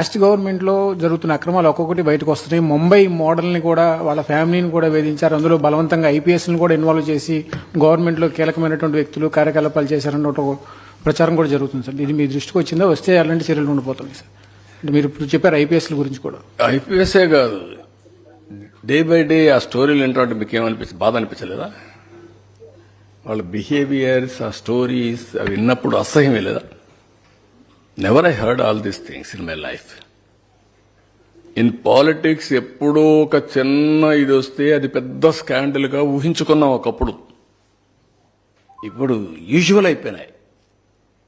Last government లో జరుగుతున్న అక్రమాలు ఒక్కొక్కటి బయటకు వస్తున్నాయి. ముంబై మోడల్ ని కూడా వాళ్ళ ఫ్యామిలీని కూడా వేధించారు. అందులో బలవంతంగా ఐపీఎస్ ని కూడా ఇన్వాల్వ్ చేసి గవర్నమెంట్ లో కీలకమైనటువంటి వ్యక్తులు కార్యకలాపాలు చేశారన్న ఒక ప్రచారం కూడా జరుగుతుంది సార్. ఇది మీ దృష్టికి వచ్చిందా? వస్తే అలాంటి చర్యలు ఉండిపోతున్నాయి సార్. అంటే మీరు ఇప్పుడు చెప్పారు ఐపీఎస్ గురించి కూడా. ఐపీఎస్ఏ కాదు, డే బై డే ఆ స్టోరీలు ఏంటంటే మీకు ఏమనిపించింది? బాధ అనిపించలేదా? వాళ్ళ బిహేవియర్స్, ఆ స్టోరీస్ అవి విన్నప్పుడు అసహ్యం లేదా? Never I heard all these things in my life. In politics ఎప్పుడో ఒక చిన్న ఇది వస్తే అది పెద్ద స్కాండల్ గా ఊహించుకున్నాం ఒకప్పుడు. ఇప్పుడు యూజువల్ అయిపోయినాయి.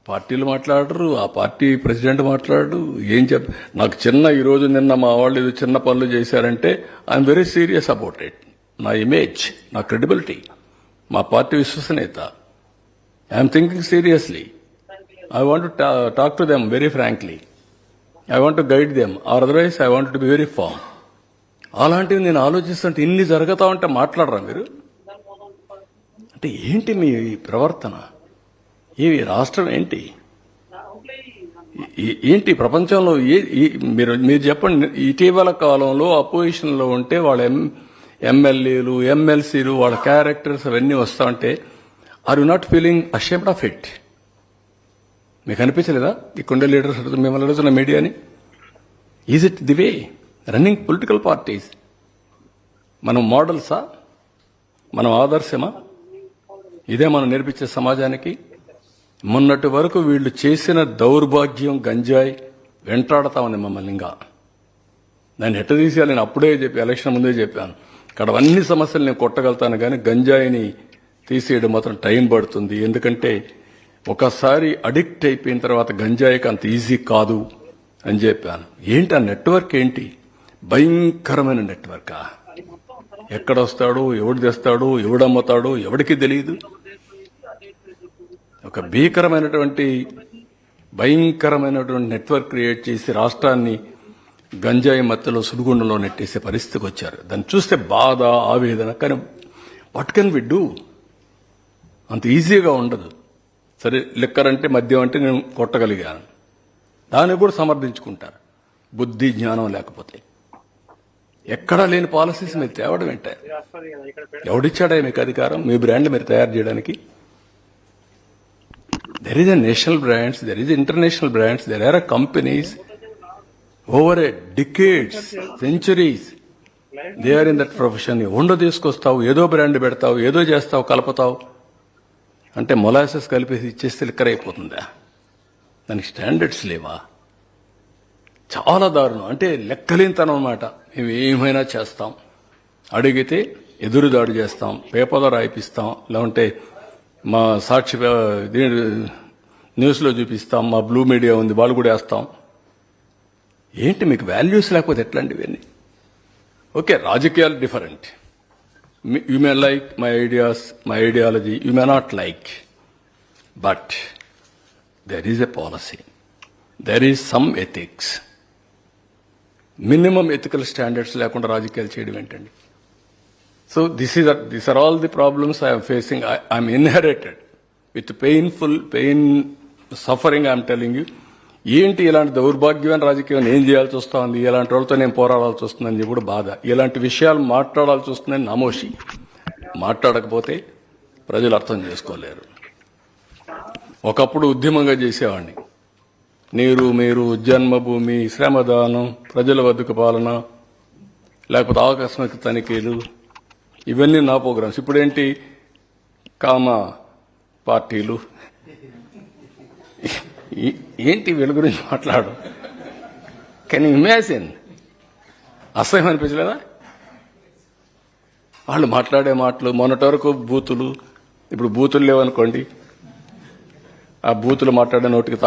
పార్టీలు మాట్లాడరు, ఆ పార్టీ ప్రెసిడెంట్ మాట్లాడరు. ఏం నాకు చిన్న ఈరోజు నిన్న మా వాళ్ళు ఏదో చిన్న పనులు చేశారంటే I'm very serious about it. నా ఇమేజ్, నా క్రెడిబిలిటీ, మా పార్టీ విశ్వసనీయత, I'm thinking seriously. I want to talk to them very frankly. I want to guide them, or otherwise I want to be very firm. అలాంటివి నేను ఆలోచిస్తుంటే ఇన్ని జరుగుతా ఉంటే మాట్లాడరా మీరు? అంటే ఏంటి మీ ప్రవర్తన? ఈ రాష్ట్రం ఏంటి? ఏంటి ప్రపంచంలో మీరు చెప్పండి. ఇటీవల కాలంలో అపోజిషన్ లో ఉంటే వాళ్ళ ఎమ్మెల్యేలు, ఎమ్మెల్సీలు, వాళ్ళ క్యారెక్టర్స్ అవన్నీ వస్తా ఉంటే are you not feeling ashamed of it? మీకు అనిపించలేదా ఇక్కడుండే లీడర్స్ మిమ్మల్ని అడుగుతున్న మీడియాని? Is it the way running political parties? మనం మోడల్సా? మనం ఆదర్శమా? ఇదే మనం నేర్పించే సమాజానికి? మొన్నటి వరకు వీళ్ళు చేసిన దౌర్భాగ్యం గంజాయి వెంటాడతా ఉంది మమ్మల్ని. ఇంకా దాన్ని ఎట్ట తీసేయాలి నేను అప్పుడే ఎలక్షన్ ముందే చెప్పాను. ఇక్కడ అన్ని సమస్యలు నేను కొట్టగలుగుతాను, కానీ గంజాయిని తీసేయడం మాత్రం టైం పడుతుంది. ఎందుకంటే ఒకసారి అడిక్ట్ అయిపోయిన తర్వాత గంజాయికి అంత ఈజీ కాదు అని చెప్పాను. ఏంటి ఆ నెట్వర్క్? ఏంటి భయంకరమైన నెట్వర్కా? ఎక్కడొస్తాడు, ఎవడు తెస్తాడు, ఎవడమ్ముతాడు ఎవడికి తెలియదు. ఒక భయంకరమైనటువంటి నెట్వర్క్ క్రియేట్ చేసి రాష్ట్రాన్ని గంజాయి మత్తులో సుడిగుండంలో నెట్టేసే పరిస్థితికి వచ్చారు. దాన్ని చూస్తే బాధ, ఆవేదన. కానీ వాట్ కెన్ వి డూ? అంత ఈజీగా ఉండదు. సరే, లిక్కర్ అంటే, మద్యం అంటే నేను కొట్టగలిగాను, దాన్ని కూడా సమర్థించుకుంటారు. బుద్ధి జ్ఞానం లేకపోతే ఎక్కడా లేని పాలసీస్ మీరు తేవడం ఏంటే? ఎవడిచ్చాడా మీకు అధికారం మీ బ్రాండ్ మీరు తయారు చేయడానికి? There is a national brands, there is international brands, there are companies over a decades, centuries they are in that profession. ఉండో తీసుకొస్తావు, ఏదో బ్రాండ్ పెడతావు, ఏదో చేస్తావు, కలుపుతావు. అంటే మొలాసెస్ కలిపేసి ఇచ్చేస్తే లిక్కర్ అయిపోతుందా? దానికి స్టాండర్డ్స్ లేవా? చాలా దారుణం. అంటే లెక్కలేనితనం అన్నమాట. మేము ఏమైనా చేస్తాం, అడిగితే ఎదురుదాడి చేస్తాం, పేపర్లో రాయిపిస్తాం, లేకుంటే మా సాక్షి న్యూస్లో చూపిస్తాం, మా బ్లూ మీడియా ఉంది వాళ్ళు కూడా వేస్తాం. ఏంటి మీకు వాల్యూస్ లేకపోతే ఎట్లాంటివన్నీ? ఓకే, రాజకీయాలు different. You may like my ideas, my ideology, you may not like, but there is a policy, there is some ethics. Minimum ethical standards లేకుండా రాజకీయాలు చేయడం ఏంటండి? So these are all the problems I am facing. I am inherited with pain, suffering. I am telling you. ఏంటి ఇలాంటి దౌర్భాగ్యమైన రాజకీయం ఏం చేయాల్సి వస్తుంది, ఇలాంటి వాళ్ళతో నేను పోరాడాల్సి వస్తుందని చెప్పి కూడా బాధ. ఇలాంటి విషయాలు మాట్లాడాల్సి వస్తుందని నమోషి. మాట్లాడకపోతే ప్రజలు అర్థం చేసుకోలేరు. ఒకప్పుడు ఉద్యమంగా చేసేవాడిని. మీరు జన్మభూమి, శ్రమదానం, ప్రజల వద్దకు పాలన, లేకపోతే ఆకస్మిక తనిఖీలు, ఇవన్నీ నా ప్రోగ్రామ్స్. ఇప్పుడేంటి కామ పార్టీలు, ఏంటి వీళ్ళ గురించి మాట్లాడు? Can you imagine? అసహ్యం అనిపించలేదా? వాళ్ళు మాట్లాడే మాటలు. మొన్నటి వరకు బూతులు, ఇప్పుడు బూతులు లేవనుకోండి, ఆ బూతులు మాట్లాడే నోటికి